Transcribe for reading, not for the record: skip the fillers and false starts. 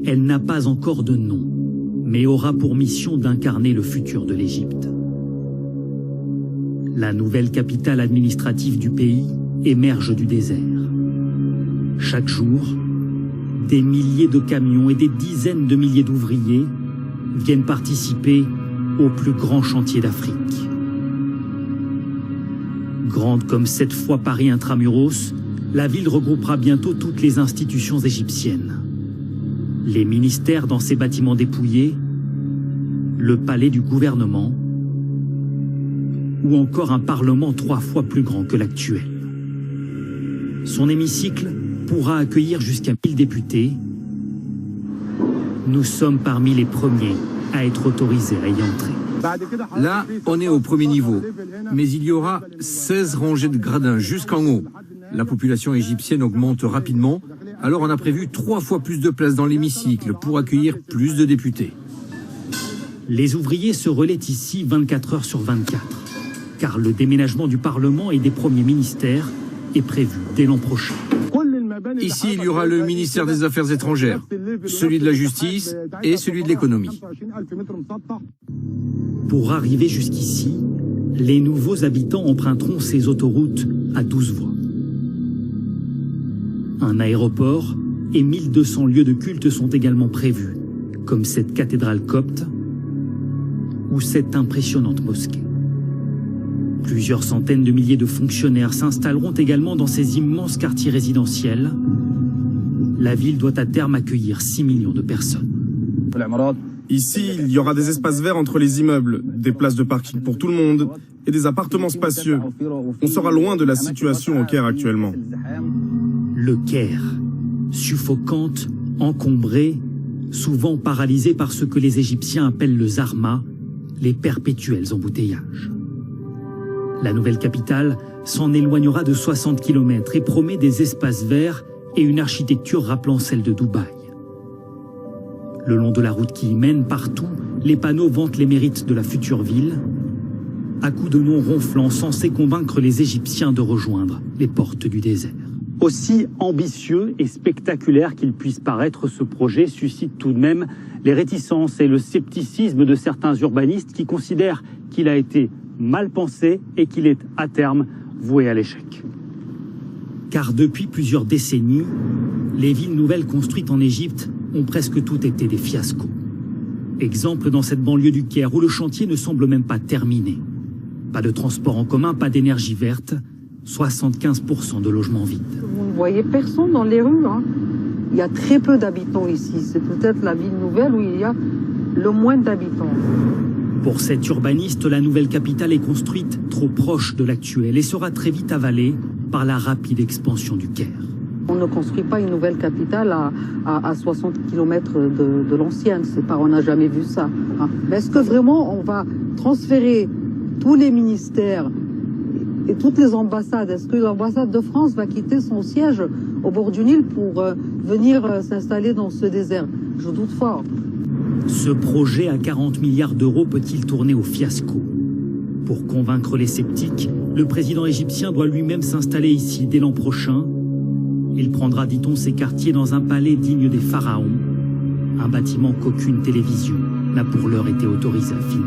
Elle n'a pas encore de nom, mais aura pour mission d'incarner le futur de l'Égypte. La nouvelle capitale administrative du pays émerge du désert. Chaque jour, des milliers de camions et des dizaines de milliers d'ouvriers viennent participer au plus grand chantier d'Afrique. Grande comme 7 fois Paris intramuros, la ville regroupera bientôt toutes les institutions égyptiennes. Les ministères dans ses bâtiments dépouillés, le palais du gouvernement, ou encore un parlement 3 fois plus grand que l'actuel. Son hémicycle pourra accueillir jusqu'à 1000 députés. Nous sommes parmi les premiers à être autorisés à y entrer. Là, on est au premier niveau, mais il y aura 16 rangées de gradins jusqu'en haut. La population égyptienne augmente rapidement, alors on a prévu 3 fois plus de places dans l'hémicycle pour accueillir plus de députés. Les ouvriers se relaient ici 24 heures sur 24, car le déménagement du Parlement et des premiers ministères est prévu dès l'an prochain. Ici, il y aura le ministère des Affaires étrangères, celui de la Justice et celui de l'économie. Pour arriver jusqu'ici, les nouveaux habitants emprunteront ces autoroutes à 12 voies. Un aéroport et 1200 lieux de culte sont également prévus, comme cette cathédrale copte ou cette impressionnante mosquée. Plusieurs centaines de milliers de fonctionnaires s'installeront également dans ces immenses quartiers résidentiels. La ville doit à terme accueillir 6 millions de personnes. Ici, il y aura des espaces verts entre les immeubles, des places de parking pour tout le monde et des appartements spacieux. On sera loin de la situation au Caire actuellement. Le Caire, suffocante, encombrée, souvent paralysée par ce que les Égyptiens appellent le zarma, les perpétuels embouteillages. La nouvelle capitale s'en éloignera de 60 km et promet des espaces verts et une architecture rappelant celle de Dubaï. Le long de la route qui y mène, partout, les panneaux vantent les mérites de la future ville, à coups de noms ronflants censés convaincre les Égyptiens de rejoindre les portes du désert. Aussi ambitieux et spectaculaire qu'il puisse paraître, ce projet suscite tout de même les réticences et le scepticisme de certains urbanistes qui considèrent qu'il a été mal pensé et qu'il est à terme voué à l'échec. Car depuis plusieurs décennies, les villes nouvelles construites en Égypte ont presque toutes été des fiascos. Exemple dans cette banlieue du Caire où le chantier ne semble même pas terminé. Pas de transport en commun, pas d'énergie verte, 75% de logements vides. Vous ne voyez personne dans les rues. Il y a très peu d'habitants ici. C'est peut-être la ville nouvelle où il y a le moins d'habitants. Pour cet urbaniste, la nouvelle capitale est construite trop proche de l'actuelle et sera très vite avalée par la rapide expansion du Caire. On ne construit pas une nouvelle capitale à 60 km de l'ancienne. On n'a jamais vu ça. Mais est-ce que vraiment on va transférer tous les ministères et toutes les ambassades? Est-ce que l'ambassade de France va quitter son siège au bord du Nil pour venir s'installer dans ce désert? Je doute fort. Ce projet à 40 milliards d'euros peut-il tourner au fiasco? Pour convaincre les sceptiques, le président égyptien doit lui-même s'installer ici dès l'an prochain. Il prendra, dit-on, ses quartiers dans un palais digne des pharaons, un bâtiment qu'aucune télévision n'a pour l'heure été autorisée à filmer.